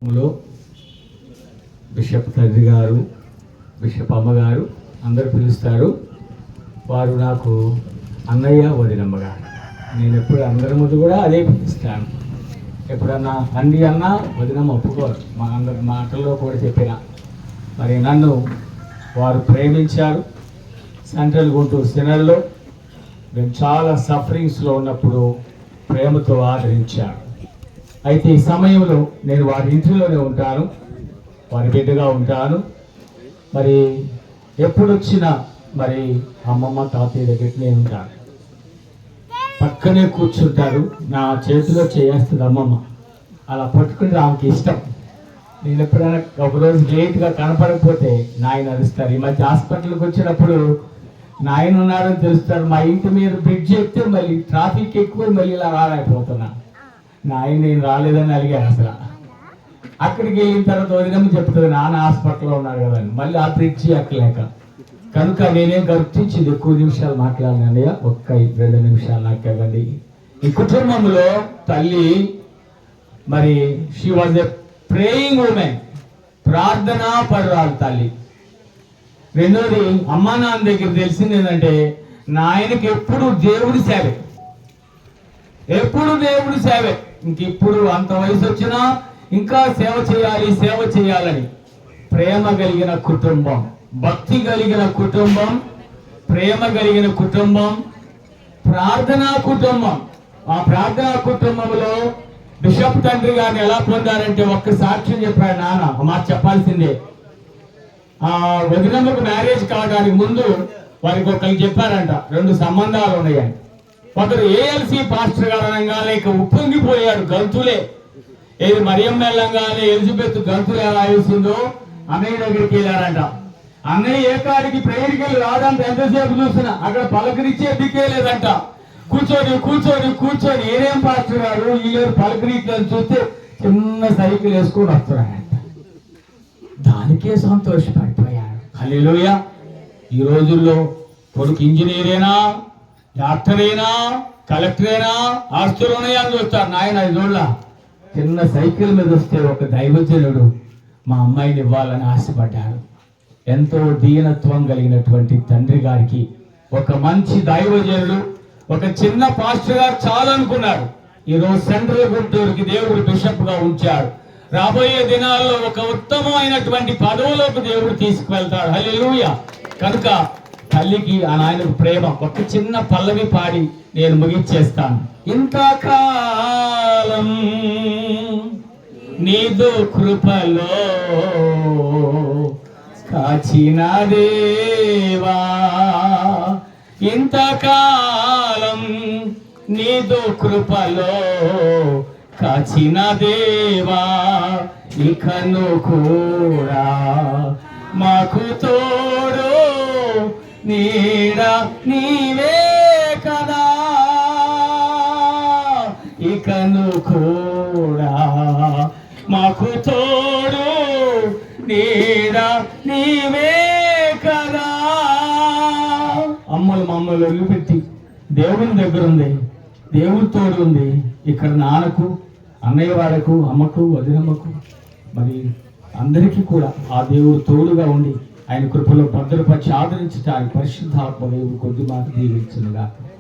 లో బిషప్ తండ్రి గారు, బిషప్ అమ్మగారు అందరూ పిలుస్తారు. వారు నాకు అన్నయ్య, వదినమ్మ గారు. నేను ఎప్పుడు అందరి ముందు కూడా అదే పిలుస్తాను. ఎప్పుడన్నా తండ్రి అన్న వదినమ్మ ఒప్పుకోరు, మా అందరి మాటల్లో కూడా చెప్పిన. మరి నన్ను వారు ప్రేమించారు. సెంట్రల్ గుంటూరు సినర్లో నేను చాలా సఫరింగ్స్లో ఉన్నప్పుడు ప్రేమతో ఆదరించారు. అయితే ఈ సమయంలో నేను వారి ఇంటిలోనే ఉంటాను, వారి బిడ్డగా ఉంటాను. మరి ఎప్పుడు వచ్చినా మరి అమ్మమ్మ తాతయ్య దగ్గరికి నేను ఉంటాను. పక్కనే కూర్చుంటారు, నా చేతిలో చేస్తుంది అమ్మమ్మ. అలా పట్టుకుని ఆమెకి ఇష్టం. నేను ఎప్పుడైనా ఒకరోజు లేట్గా కనపడకపోతే నాయన అరుస్తారు. ఈ మధ్య హాస్పిటల్కి వచ్చినప్పుడు నాయన ఉన్నారని తెలుస్తారు. మా ఇంటి మీద బ్రిడ్జ్ ఎక్కితే మళ్ళీ ట్రాఫిక్ ఎక్కువ, మళ్ళీ ఇలా రాలేకపోతున్నా. నాయన నేను రాలేదని అడిగాను. అసలు అక్కడికి వెళ్ళిన తర్వాత వదినమ్మ చెప్తుంది, నాన్న హాస్పిటల్లో ఉన్నారు కదా అని. మళ్ళీ ఆ బ్రిడ్జి ఎక్కలేక కనుక నేనేం గుర్తించింది ఎక్కువ నిమిషాలు మాట్లాడినండి. ఒక్క 2 నిమిషాలు నాకు ఇవ్వండి. ఈ కుటుంబంలో తల్లి మరి she was a praying women, ప్రార్థనా పరురాలు తల్లి. రెండోది అమ్మా నాన్న దగ్గర తెలిసింది ఏంటంటే నాయనకి ఎప్పుడు దేవుడి సేవే, ఎప్పుడు దేవుడి సేవే. ఇంకిప్పుడు అంత వయసు వచ్చినా ఇంకా సేవ చేయాలని ప్రేమ కలిగిన కుటుంబం, భక్తి కలిగిన కుటుంబం, ప్రేమ కలిగిన కుటుంబం, ప్రార్థనా కుటుంబం. ఆ ప్రార్థనా కుటుంబంలో బిషప్ తండ్రి గారిని ఎలా పొందారంటే ఒక్క సాక్ష్యం చెప్పాడు నాన్న. మాట చెప్పాల్సిందే. ఆ వదినమ్మకు మ్యారేజ్ కావడానికి ముందు వారికి ఒకరికి చెప్పారంట 2 సంబంధాలు ఉన్నాయని. ఒకరు ఏఎల్సి పాస్టర్ గారు అనగానే ఇక ఉప్పొంగిపోయాడు, గంతులే. ఏది మరియమ్మ వెళ్ళంగానే ఎలిజబెత్ గంతులు ఎలా వేసిందో అన్నయ్య దగ్గరికి వెళ్ళారంట. అన్నయ్య ఏ కాడికి ప్రేయర్కి వెళ్ళి రాదంట. ఎంతసేపు చూసినా అక్కడ పలకరించే దిక్కే లేదంట. కూర్చొని ఏనేం పాస్టర్ గారు వీళ్ళు పలకరించని చూస్తే చిన్న సైకిల్ వేసుకొని వస్తున్నాయంట. దానికే సంతోషపడిపోయాడు. హల్లెలూయా. ఈ రోజుల్లో కొడుకు ఇంజనీరేనా, డాక్టరేనా, కలెక్టరేనా, ఆస్తులు ఉన్నాయని చూస్తారు. నాయన ఇదోళ్ళ చిన్న సైకిల్ మీద వస్తే ఒక దైవజనుడు మా అమ్మాయిని ఇవ్వాలని ఆశపడ్డాడు. ఎంతో దీనత్వం కలిగినటువంటి తండ్రి గారికి ఒక మంచి దైవజనుడు, ఒక చిన్న పాస్టర్ గారు చాలనుకున్నాడు. ఈరోజు సెంట్రల్ గుంటూరుకి దేవుడు బిషప్ గా ఉంచాడు. రాబోయే దినాల్లో ఒక ఉత్తమమైనటువంటి పదవులోకి దేవుడు తీసుకువెళ్తాడు. హల్లెలూయా. కనుక తల్లికి ఆ నాయనకు ప్రేమ. ఒక చిన్న పల్లవి పాడి నేను ముగించేస్తాను. ఇంతకాలం నీదు కృపలో కాచిన దేవా, ఇంతకాలం నీదు కృపలో కాచిన దేవా, ఇకను కూడా మాకు తోడు నీడ నీవే కదా, ఇకను కూడా మాకు తోడు నీడ నీవే కదా. అమ్మలు మమ్మల్ని వదిలిపెట్టి దేవుని దగ్గర ఉంది, దేవుడి తోడు ఉంది. ఇక్కడ నాన్నకు, అన్నయ్య వాళ్ళకు, అమ్మకు, వదినమ్మకు, మరి అందరికీ కూడా ఆ దేవుడు తోడుగా ఉండి ఆయన కృపలో భద్రపరిచి ఆదరించడానికి పరిశుద్ధాత్మ దేవుడు కొద్ది మాట దీవించునుగా.